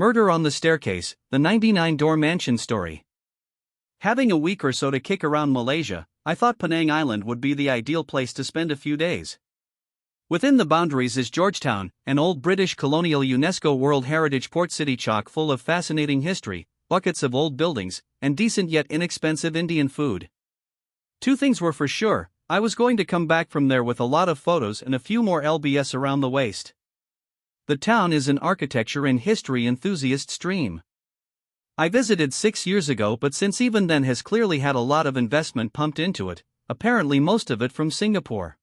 Murder on the Staircase, the 99-door mansion story. Having a week or so to kick around Malaysia, I thought Penang Island would be the ideal place to spend a few days. Within the boundaries is Georgetown, an old British colonial UNESCO World Heritage port city chock full of fascinating history, buckets of old buildings, and decent yet inexpensive Indian food. Two things were for sure: I was going to come back from there with a lot of photos and a few more lbs around the waist. The town is an architecture and history enthusiast's dream. I visited 6 years ago, but since even then has clearly had a lot of investment pumped into it, apparently most of it from Singapore.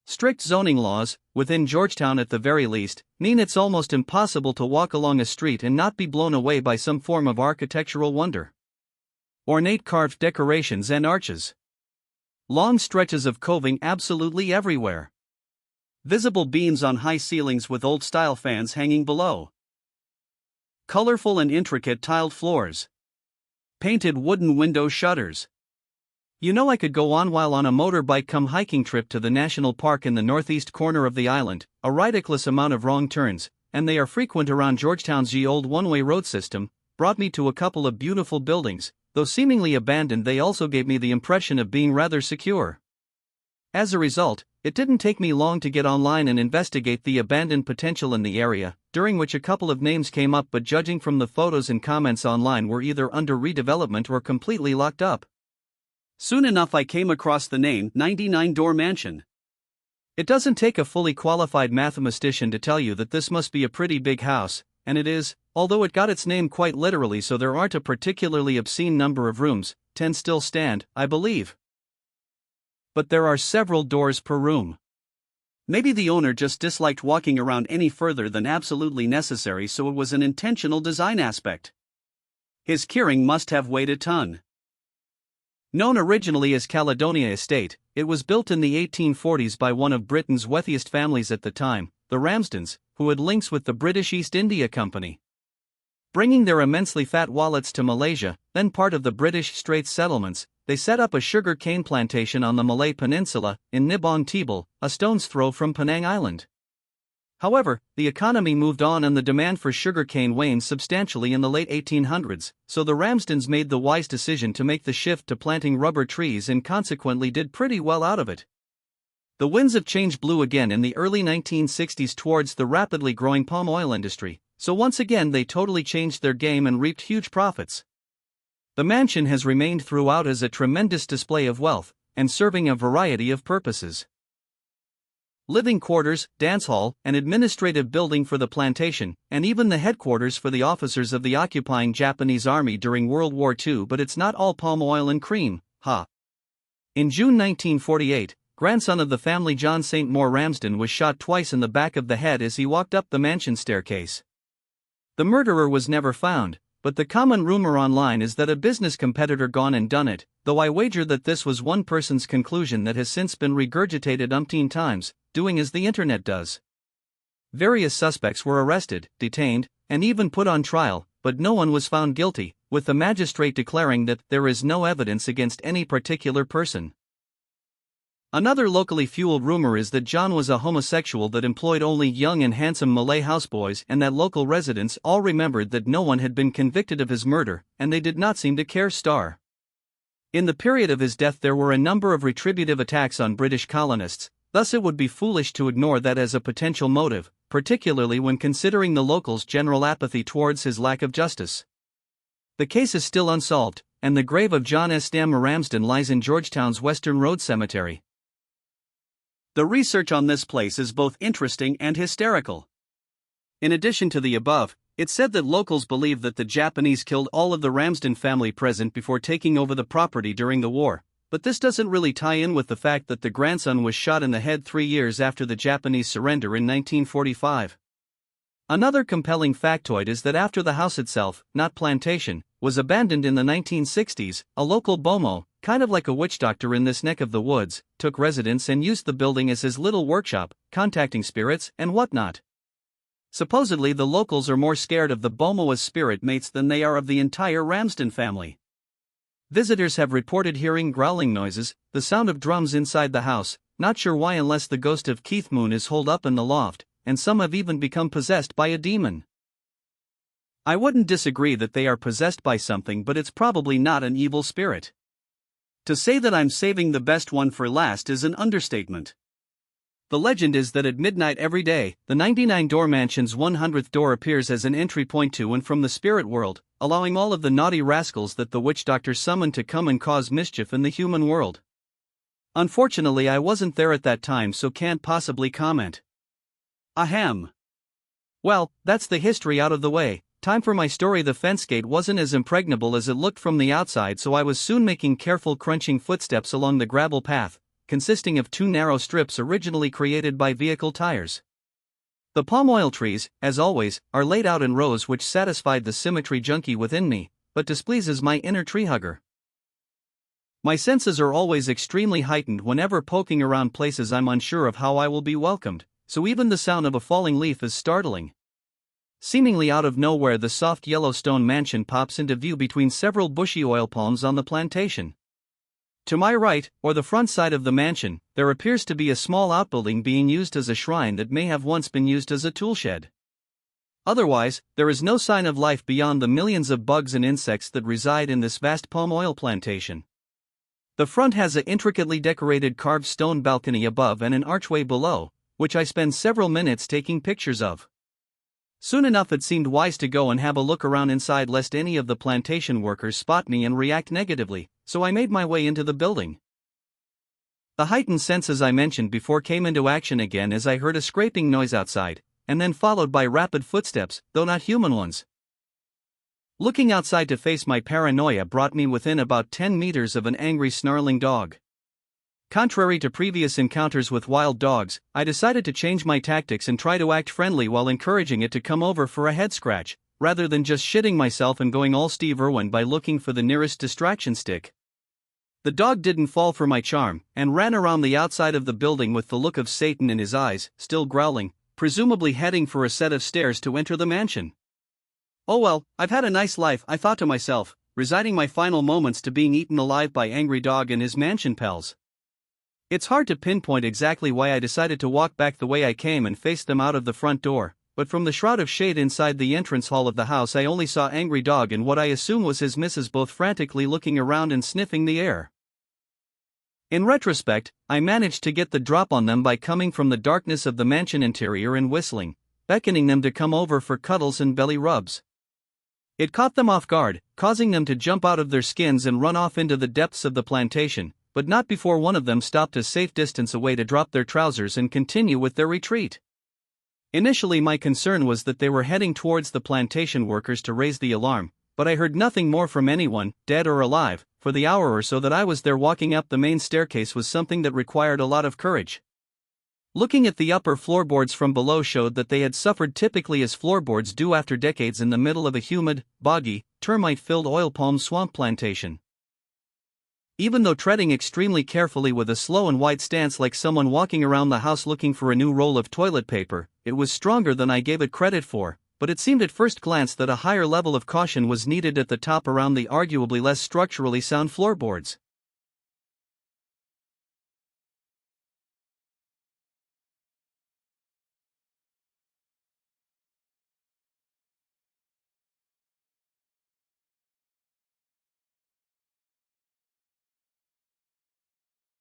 Strict zoning laws, within Georgetown at the very least, mean it's almost impossible to walk along a street and not be blown away by some form of architectural wonder. Ornate carved decorations and arches. Long stretches of coving absolutely everywhere. Visible beams on high ceilings with old-style fans hanging below. Colorful and intricate tiled floors. Painted wooden window shutters. You know, I could go on while on a motorbike-cum-hiking trip to the national park in the northeast corner of the island, a ridiculous amount of wrong turns, and they are frequent around Georgetown's old one-way road system, brought me to a couple of beautiful buildings. Though seemingly abandoned, they also gave me the impression of being rather secure. As a result, it didn't take me long to get online and investigate the abandoned potential in the area, during which a couple of names came up, but judging from the photos and comments online were either under redevelopment or completely locked up. Soon enough I came across the name 99-door mansion. It doesn't take a fully qualified mathematician to tell you that this must be a pretty big house, and it is, although it got its name quite literally, so there aren't a particularly obscene number of rooms. 10 still stand, I believe. But there are several doors per room. Maybe the owner just disliked walking around any further than absolutely necessary, so it was an intentional design aspect. His keyring must have weighed a ton. Known originally as Caledonia Estate, it was built in the 1840s by one of Britain's wealthiest families at the time, the Ramsdens, who had links with the British East India Company. Bringing their immensely fat wallets to Malaysia, then part of the British Straits settlements, they set up a sugar cane plantation on the Malay Peninsula, in Nibong Tebel, a stone's throw from Penang Island. However, the economy moved on and the demand for sugar cane waned substantially in the late 1800s, so the Ramsdens made the wise decision to make the shift to planting rubber trees and consequently did pretty well out of it. The winds of change blew again in the early 1960s towards the rapidly growing palm oil industry, so once again they totally changed their game and reaped huge profits. The mansion has remained throughout as a tremendous display of wealth, and serving a variety of purposes. Living quarters, dance hall, an administrative building for the plantation, and even the headquarters for the officers of the occupying Japanese army during World War II. But it's not all palm oil and cream, In June 1948, grandson of the family John St. Moore Ramsden was shot twice in the back of the head as he walked up the mansion staircase. The murderer was never found, but the common rumor online is that a business competitor gone and done it, though I wager that this was one person's conclusion that has since been regurgitated umpteen times, doing as the internet does. Various suspects were arrested, detained, and even put on trial, but no one was found guilty, with the magistrate declaring that there is no evidence against any particular person. Another locally fueled rumor is that John was a homosexual that employed only young and handsome Malay houseboys, and that local residents all remembered that no one had been convicted of his murder, and they did not seem to care. In the period of his death there were a number of retributive attacks on British colonists, thus it would be foolish to ignore that as a potential motive, particularly when considering the locals' general apathy towards his lack of justice. The case is still unsolved, and the grave of John S. Moore Ramsden lies in Georgetown's Western Road Cemetery. The research on this place is both interesting and hysterical. In addition to the above, it's said that locals believe that the Japanese killed all of the Ramsden family present before taking over the property during the war, but this doesn't really tie in with the fact that the grandson was shot in the head 3 years after the Japanese surrender in 1945. Another compelling factoid is that after the house itself, not plantation, was abandoned in the 1960s, a local bomo, kind of like a witch doctor in this neck of the woods, took residence and used the building as his little workshop, contacting spirits and whatnot. Supposedly the locals are more scared of the bomo's spirit mates than they are of the entire Ramsden family. Visitors have reported hearing growling noises, the sound of drums inside the house, not sure why unless the ghost of Keith Moon is holed up in the loft, and some have even become possessed by a demon. I wouldn't disagree that they are possessed by something, but it's probably not an evil spirit. To say that I'm saving the best one for last is an understatement. The legend is that at midnight every day, the 99-door mansion's 100th door appears as an entry point to and from the spirit world, allowing all of the naughty rascals that the witch doctor summoned to come and cause mischief in the human world. Unfortunately, I wasn't there at that time, so can't possibly comment. Ahem. Well, that's the history out of the way. Time for my story. The fence gate wasn't as impregnable as it looked from the outside, so I was soon making careful crunching footsteps along the gravel path, consisting of 2 narrow strips originally created by vehicle tires. The palm oil trees, as always, are laid out in rows, which satisfied the symmetry junkie within me, but displeases my inner tree hugger. My senses are always extremely heightened whenever poking around places I'm unsure of how I will be welcomed, so even the sound of a falling leaf is startling. Seemingly out of nowhere, the soft yellow stone mansion pops into view between several bushy oil palms on the plantation. To my right, or the front side of the mansion, there appears to be a small outbuilding being used as a shrine that may have once been used as a tool shed. Otherwise, there is no sign of life beyond the millions of bugs and insects that reside in this vast palm oil plantation. The front has an intricately decorated carved stone balcony above and an archway below, which I spend several minutes taking pictures of. Soon enough it seemed wise to go and have a look around inside lest any of the plantation workers spot me and react negatively, so I made my way into the building. The heightened senses I mentioned before came into action again as I heard a scraping noise outside, and then followed by rapid footsteps, though not human ones. Looking outside to face my paranoia brought me within about 10 meters of an angry snarling dog. Contrary to previous encounters with wild dogs, I decided to change my tactics and try to act friendly while encouraging it to come over for a head scratch, rather than just shitting myself and going all Steve Irwin by looking for the nearest distraction stick. The dog didn't fall for my charm, and ran around the outside of the building with the look of Satan in his eyes, still growling, presumably heading for a set of stairs to enter the mansion. Oh well, I've had a nice life, I thought to myself, resigning my final moments to being eaten alive by angry dog and his mansion pals. It's hard to pinpoint exactly why I decided to walk back the way I came and face them out of the front door, but from the shroud of shade inside the entrance hall of the house I only saw angry dog and what I assume was his missus, both frantically looking around and sniffing the air. In retrospect, I managed to get the drop on them by coming from the darkness of the mansion interior and whistling, beckoning them to come over for cuddles and belly rubs. It caught them off guard, causing them to jump out of their skins and run off into the depths of the plantation, but not before one of them stopped a safe distance away to drop their trousers and continue with their retreat. Initially my concern was that they were heading towards the plantation workers to raise the alarm, but I heard nothing more from anyone, dead or alive, for the hour or so that I was there. Walking up the main staircase was something that required a lot of courage. Looking at the upper floorboards from below showed that they had suffered typically as floorboards do after decades in the middle of a humid, boggy, termite-filled oil palm swamp plantation. Even though treading extremely carefully with a slow and wide stance like someone walking around the house looking for a new roll of toilet paper, it was stronger than I gave it credit for, but it seemed at first glance that a higher level of caution was needed at the top around the arguably less structurally sound floorboards.